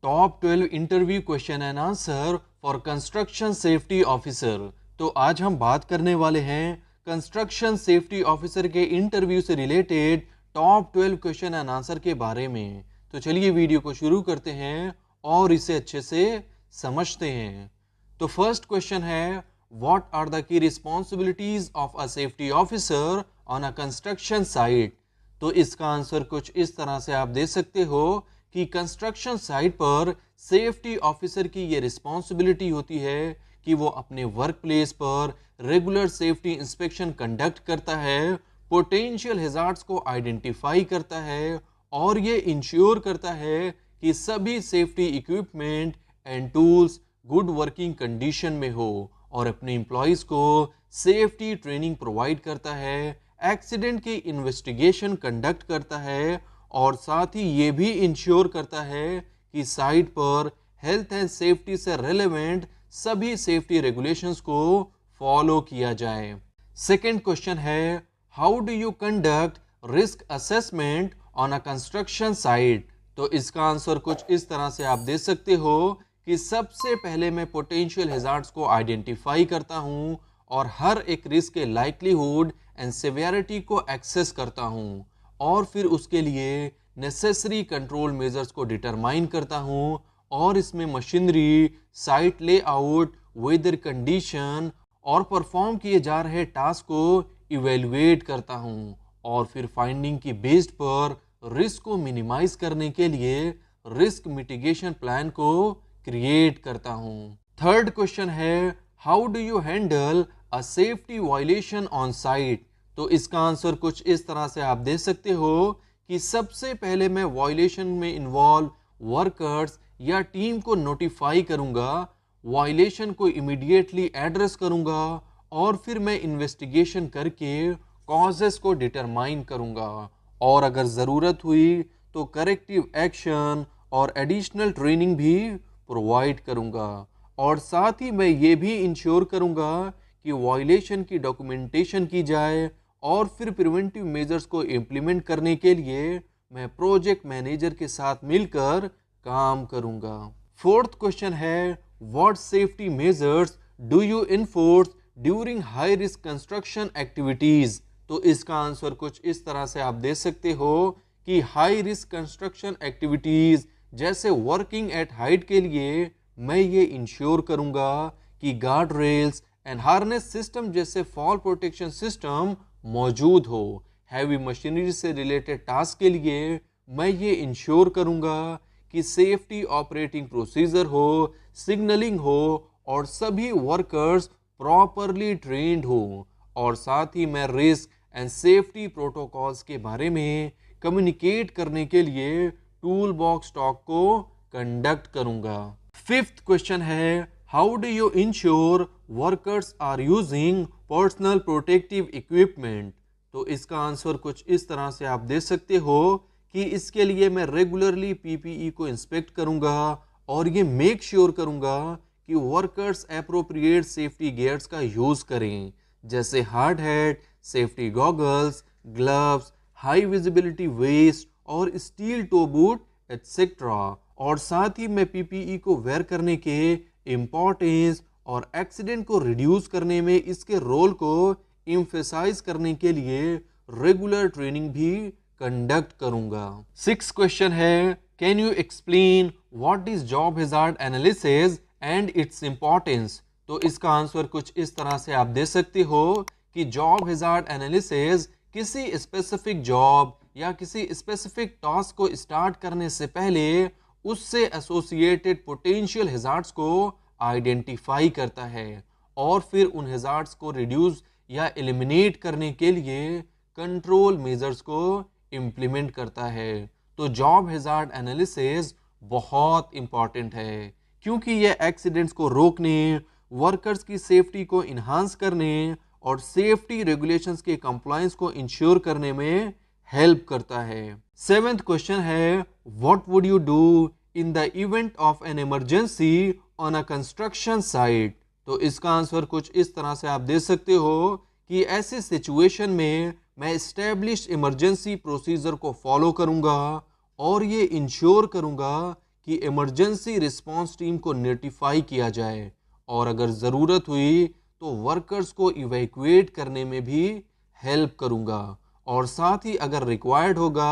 Top 12 interview question and answer for construction safety officer. तो आज हम बात करने वाले हैं कंस्ट्रक्शन सेफ्टी ऑफिसर के इंटरव्यू से related top 12 question and answer के बारे में। तो चलिए वीडियो को शुरू करते हैं और इसे अच्छे से समझते हैं। तो फर्स्ट क्वेश्चन है, what are the key responsibilities of a safety officer on a construction site. तो इसका आंसर कुछ इस तरह से आप दे सकते हो कि कंस्ट्रक्शन साइट पर सेफ्टी ऑफिसर की ये रिस्पॉन्सिबिलिटी होती है कि वो अपने वर्क प्लेस पर रेगुलर सेफ्टी इंस्पेक्शन कंडक्ट करता है, पोटेंशियल हैजार्ड्स को आइडेंटिफाई करता है और ये इंश्योर करता है कि सभी safety equipment and tools good working condition में हो और अपने एम्प्लॉयज़ को सेफ्टी ट्रेनिंग प्रोवाइड करता है, एक्सीडेंट की इन्वेस्टिगेशन कंडक्ट करता है और साथ ही ये भी इंश्योर करता है कि साइट पर हेल्थ एंड सेफ्टी से रिलेवेंट सभी सेफ्टी रेगुलेशंस को फॉलो किया जाए। सेकंड क्वेश्चन है, how do you conduct risk assessment on a construction site. तो इसका आंसर कुछ इस तरह से आप दे सकते हो कि सबसे पहले मैं पोटेंशियल हैजार्ड्स को आइडेंटिफाई करता हूं और हर एक रिस्क के लाइक्लीहुड एंड सिवियरिटी को एक्सेस करता हूं और फिर उसके लिए नेसेसरी कंट्रोल मेजर्स को डिटरमाइन करता हूं और इसमें machinery, site layout, weather condition और परफॉर्म किए जा रहे टास्क को इवेलुएट करता हूं और फिर फाइंडिंग की बेस्ड पर रिस्क को मिनिमाइज करने के लिए रिस्क मिटिगेशन प्लान को क्रिएट करता हूं। थर्ड क्वेश्चन है, how do you handle a safety violation on site. तो इसका आंसर कुछ इस तरह से आप दे सकते हो कि सबसे पहले मैं वायलेशन में इन्वॉल्व वर्कर्स या टीम को नोटिफाई करूंगा, वायलेशन को इमीडिएटली एड्रेस करूंगा और फिर मैं इन्वेस्टिगेशन करके कॉजेस को डिटरमाइन करूंगा और अगर ज़रूरत हुई तो करेक्टिव एक्शन और एडिशनल ट्रेनिंग भी प्रोवाइड करूंगा और साथ ही मैं ये भी इंश्योर करूंगा कि वायलेशन की डॉक्यूमेंटेशन की जाए और फिर प्रिवेंटिव मेजर्स को इम्प्लीमेंट करने के लिए मैं प्रोजेक्ट मैनेजर के साथ मिलकर काम करूंगा। फोर्थ क्वेश्चन है, what safety measures do you enforce during high risk construction activities. तो इसका आंसर कुछ इस तरह से आप दे सकते हो कि हाई रिस्क कंस्ट्रक्शन एक्टिविटीज जैसे वर्किंग एट हाइट के लिए मैं ये इंश्योर करूंगा कि guard rails and harness system जैसे फॉल प्रोटेक्शन सिस्टम मौजूद हो। हैवी मशीनरी से रिलेटेड टास्क के लिए मैं ये इंश्योर करूंगा कि सेफ्टी ऑपरेटिंग प्रोसीजर हो, सिग्नलिंग हो और सभी वर्कर्स प्रॉपरली ट्रेंड हो और साथ ही मैं रिस्क एंड सेफ्टी प्रोटोकॉल्स के बारे में कम्युनिकेट करने के लिए टूल बॉक्स टॉक को कंडक्ट करूंगा। फिफ्थ क्वेश्चन है, how do you ensure workers are using personal protective equipment. तो इसका आंसर कुछ इस तरह से आप दे सकते हो कि इसके लिए मैं रेगुलरली पीपीई को इंस्पेक्ट करूंगा और ये मेक श्योर करूंगा कि वर्कर्स एप्रोप्रिएट सेफ्टी गियर्स का यूज करें जैसे hard hat, safety goggles, gloves, high visibility vest और स्टील टो बूट एटसेट्रा। और साथ ही मैं पीपीई को वेयर करने के इम्पोर्टेंस और एक्सीडेंट को रिड्यूस करने में इसके रोल को एम्फेसाइज करने के लिए रेगुलर ट्रेनिंग भी कंडक्ट करूंगा। सिक्स क्वेश्चन है, can you explain what is job hazard analysis and its importance. तो इसका आंसर कुछ इस तरह से आप दे सकते हो कि जॉब हैजार्ड एनालिसिस किसी स्पेसिफिक जॉब या किसी स्पेसिफिक टास्क को स्टार्ट करने से पहले उससे एसोसिएटेड पोटेंशियल हैजार्ड्स को आइडेंटिफाई करता है और फिर उन हैजार्ड्स को रिड्यूस या एलिमिनेट करने के लिए कंट्रोल मेजर्स को इम्प्लीमेंट करता है। तो जॉब हैजार्ड एनालिसिस बहुत इंपॉर्टेंट है क्योंकि यह एक्सीडेंट्स को रोकने, वर्कर्स की सेफ्टी को इन्हांस करने और सेफ्टी रेगुलेशंस के कंप्लायंस को इंश्योर करने में हेल्प करता है। सेवेंथ क्वेश्चन है, what would you do in the event of an emergency on a construction site. तो इसका आंसर कुछ इस तरह से आप दे सकते हो कि ऐसी सिचुएशन में मैं एस्टेब्लिश्ड इमरजेंसी प्रोसीजर को फॉलो करूंगा और ये इंश्योर करूंगा कि इमरजेंसी रिस्पांस टीम को नोटिफाई किया जाए और अगर ज़रूरत हुई तो वर्कर्स को इवैक्यूएट करने में भी हेल्प करूंगा और साथ ही अगर रिक्वायर्ड होगा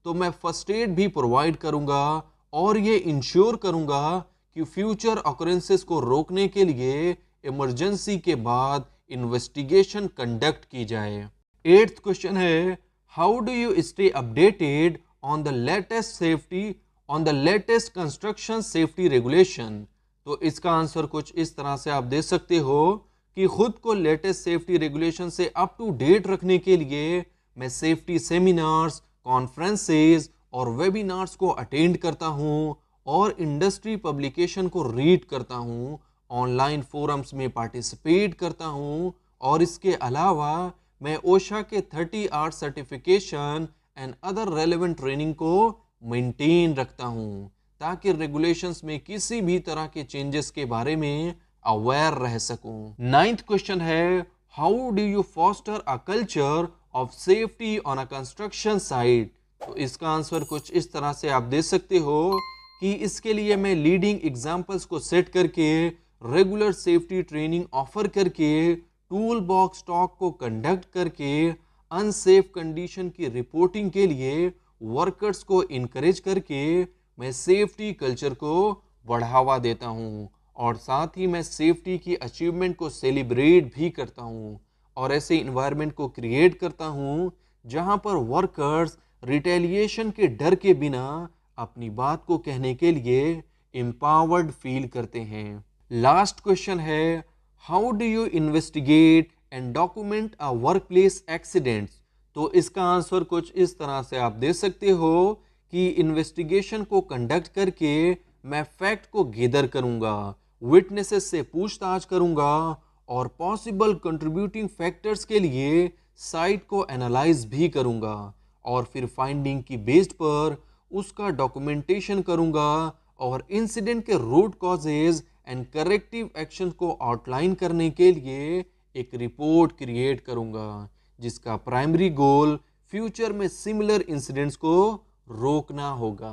तो मैं फर्स्ट एड भी प्रोवाइड करूंगा और ये इंश्योर करूंगा कि फ्यूचर ऑकरेंसेस को रोकने के लिए इमरजेंसी के बाद इन्वेस्टिगेशन कंडक्ट की जाए। 8th क्वेश्चन है, how do you stay updated on the latest construction safety regulation. तो इसका आंसर कुछ इस तरह से आप दे सकते हो कि खुद को लेटेस्ट सेफ्टी रेगुलेशन से अप टू डेट रखने के लिए मैं सेफ्टी सेमिनार्स, कॉन्फ्रेंसेस और वेबिनार्स को अटेंड करता हूँ और इंडस्ट्री पब्लिकेशन को रीड करता हूँ, ऑनलाइन फोरम्स में पार्टिसिपेट करता हूँ और इसके अलावा मैं ओशा के 30 hours certification and other relevant training को मेंटेन रखता हूँ ताकि रेगुलेशंस में किसी भी तरह के चेंजेस के बारे में अवेयर रह सकूं। 9th क्वेश्चन है, how do you foster a culture of safety on a construction site. तो इसका आंसर कुछ इस तरह से आप दे सकते हो कि इसके लिए मैं लीडिंग एग्जांपल्स को सेट करके, रेगुलर सेफ्टी ट्रेनिंग ऑफर करके, टूल बॉक्स टॉक को कंडक्ट करके, अनसेफ कंडीशन की रिपोर्टिंग के लिए वर्कर्स को इनकरेज करके मैं सेफ्टी कल्चर को बढ़ावा देता हूँ और साथ ही मैं सेफ्टी की अचीवमेंट को सेलिब्रेट भी करता हूँ और ऐसे इन्वायरमेंट को क्रिएट करता हूँ जहाँ पर वर्कर्स रिटेलिएशन के डर के बिना अपनी बात को कहने के लिए एम्पावर्ड फील करते हैं। लास्ट क्वेश्चन है, how do you investigate and document a workplace accidents. तो इसका आंसर कुछ इस तरह से आप दे सकते हो कि इन्वेस्टिगेशन को कंडक्ट करके मैं फैक्ट को गैदर करूंगा, विटनेसेस से पूछताछ करूंगा और पॉसिबल कंट्रीब्यूटिंग फैक्टर्स के लिए साइट को एनालाइज भी करूंगा और फिर फाइंडिंग की बेस्ड पर उसका डॉक्यूमेंटेशन करूंगा और इंसिडेंट के root causes and corrective action को आउटलाइन करने के लिए एक रिपोर्ट क्रिएट करूंगा जिसका प्राइमरी गोल फ्यूचर में सिमिलर इंसिडेंट्स को रोकना होगा।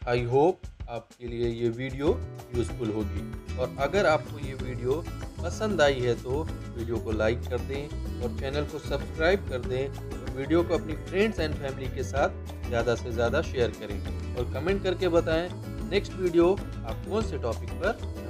आई होप आपके लिए ये वीडियो यूजफुल होगी और अगर आपको ये वीडियो पसंद आई है तो वीडियो को लाइक कर दें और चैनल को सब्सक्राइब कर दें और वीडियो को अपनी फ्रेंड्स एंड फैमिली के साथ ज़्यादा से ज़्यादा शेयर करें और कमेंट करके बताएं नेक्स्ट वीडियो आप कौन से टॉपिक पर